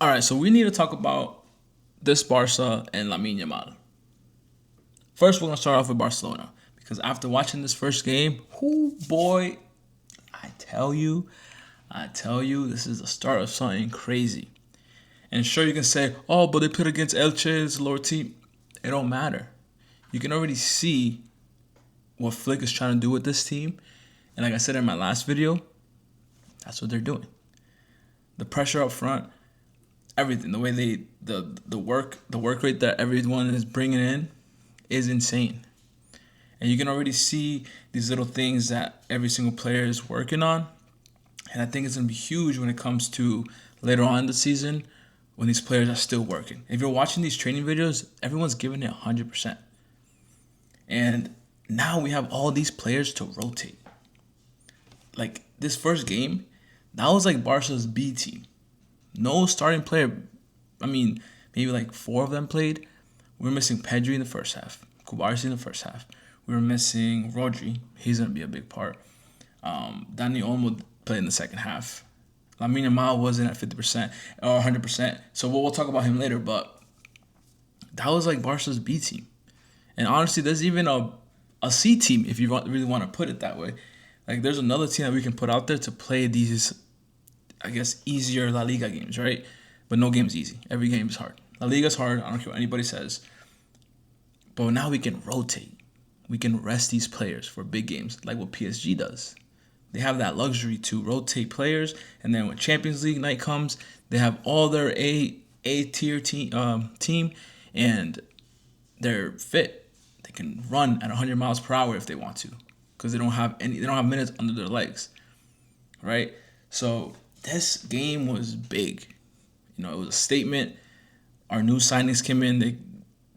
All right, so we need to talk about this Barca and Lamine Yamal. First, we're gonna start off with Barcelona because after watching this first game, whoo boy, I tell you, this is the start of something crazy. And sure, you can say, oh, but they put against Elche, it's a lower team. It don't matter. You can already see what Flick is trying to do with this team, and like I said in my last video, that's what they're doing. The pressure up front, everything, the way the work rate that everyone is bringing in is insane. And you can already see these little things that every single player is working on. And I think it's going to be huge when it comes to later on in the season when these players are still working. If you're watching these training videos, everyone's giving it 100%. And now we have all these players to rotate. Like this first game, that was like Barca's B team. No starting player. I mean, maybe like four of them played. We were missing Pedri in the first half, Kubarsi in the first half. We were missing Rodri. He's going to be a big part. Dani Olmo played in the second half. Lamine Yamal wasn't at 50% or 100%. So we'll talk about him later. But that was like Barca's B team. And honestly, there's even a C team if you really want to put it that way. Like there's another team that we can put out there to play these, I guess, easier La Liga games, right? But no game's easy. Every game is hard. La Liga's hard. I don't care what anybody says. But now we can rotate. We can rest these players for big games, like what PSG does. They have that luxury to rotate players, and then when Champions League night comes, they have all their A tier team, and they're fit. They can run at 100 miles per hour if they want to, because they don't have minutes under their legs, right? So this game was big. It was a statement. Our new signings came in.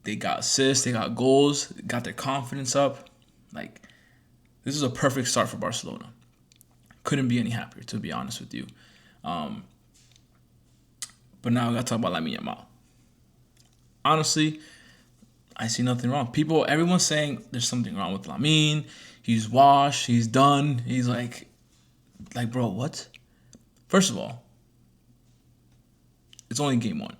They got assists, they got goals, got their confidence up. Like this is a perfect start for Barcelona. Couldn't be any happier, to be honest with you. Um, but now we got to talk about Lamine Yamal. Honestly, I see nothing wrong. Everyone's saying there's something wrong with Lamine. He's washed. He's done. He's like, bro, what? First of all, it's only game one.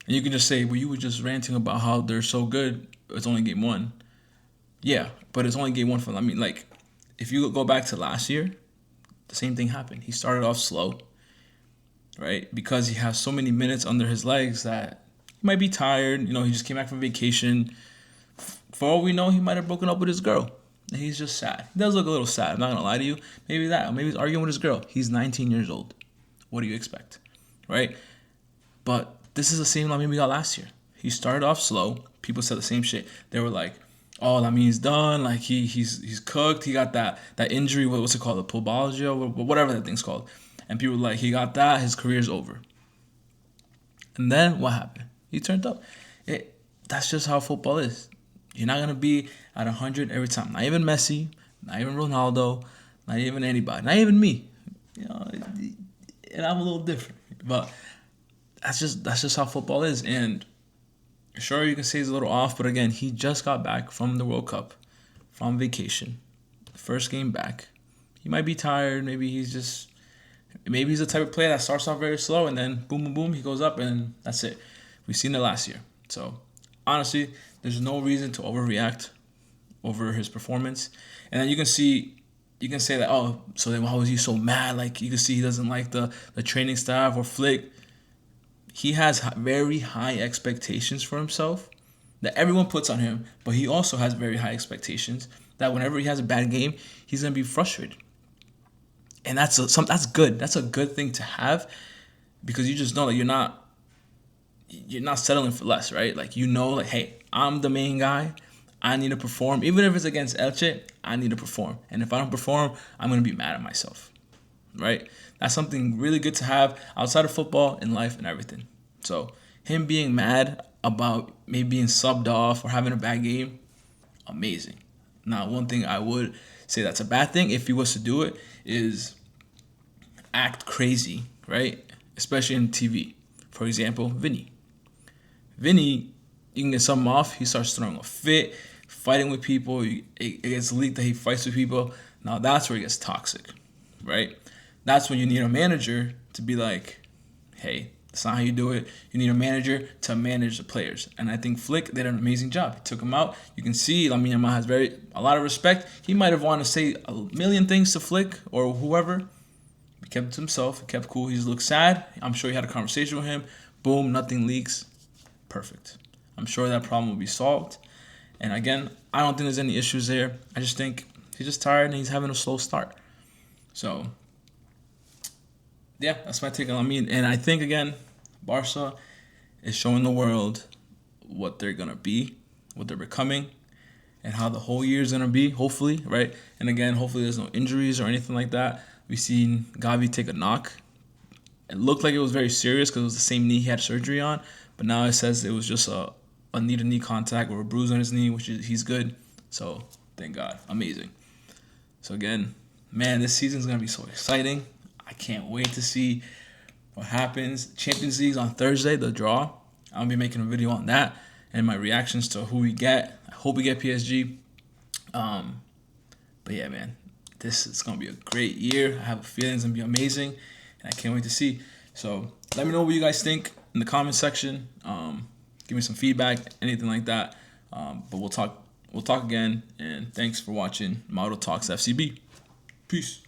And you can just say, well, you were just ranting about how they're so good. It's only game one. Yeah, but it's only game one for them. I mean, like, if you go back to last year, the same thing happened. He started off slow, right? Because he has so many minutes under his legs that he might be tired. He just came back from vacation. For all we know, he might have broken up with his girl. And he's just sad. He does look a little sad. I'm not going to lie to you. Maybe that. Maybe he's arguing with his girl. He's 19 years old. What do you expect, right? But this is the same Lamine we got last year. He started off slow. People said the same shit. They were like, "Oh, Lamine's done. Like he's cooked. He got that injury. What's it called? The pubalgia, or whatever that thing's called." And people were like, "He got that. His career's over." And then what happened? He turned up. That's just how football is. You're not gonna be at 100 every time. Not even Messi. Not even Ronaldo. Not even anybody. Not even me. You know, and I'm a little different, but that's just how football is. And sure, you can say he's a little off, but again, he just got back from the World Cup, from vacation, first game back. He might be tired. Maybe he's the type of player that starts off very slow and then boom, boom, boom, he goes up and that's it. We've seen it last year. So honestly, there's no reason to overreact over his performance. And then you can say that, oh, so then why was he so mad? Like you can see he doesn't like the training staff or Flick. He has very high expectations for himself that everyone puts on him, but he also has very high expectations that whenever he has a bad game, he's gonna be frustrated, and that's good. That's a good thing to have because you just know that you're not settling for less, right? Like like hey, I'm the main guy. I need to perform, even if it's against Elche. I need to perform, and if I don't perform, I'm gonna be mad at myself, right? That's something really good to have outside of football, in life, and everything. So him being mad about maybe being subbed off or having a bad game, amazing. Now, one thing I would say that's a bad thing if he was to do it is act crazy, right? Especially in TV. For example, Vinny. Vinny, you can get something off. He starts throwing a fit, fighting with people. It gets leaked that he fights with people. Now that's where it gets toxic, right? That's when you need a manager to be like, hey, That's not how you do it. You need a manager to manage the players. And I think Flick did an amazing job. He took him out. You can see Lamine Yamal has a lot of respect. He might have wanted to say a million things to Flick or whoever. He kept it to himself. He kept cool. He looked sad. I'm sure he had a conversation with him. Boom, nothing leaks. Perfect. I'm sure that problem will be solved. And again, I don't think there's any issues there. I just think he's just tired and he's having a slow start. So, yeah, that's my take on Lamine. And I think, again, Barca is showing the world what they're going to be, what they're becoming, and how the whole year is going to be, hopefully, right? And again, hopefully there's no injuries or anything like that. We've seen Gavi take a knock. It looked like it was very serious because it was the same knee he had surgery on, but now it says it was just a knee-to-knee contact or a bruise on his knee, which is he's good. So, thank God. Amazing. So, again, man, this season's going to be so exciting. I can't wait to see what happens. Champions League's on Thursday, the draw. I'll be making a video on that and my reactions to who we get. I hope we get PSG. But yeah, man, this is going to be a great year. I have a feeling it's going to be amazing, and I can't wait to see. So let me know what you guys think in the comment section. Give me some feedback, anything like that. But we'll talk again, and thanks for watching Model Talks FCB. Peace.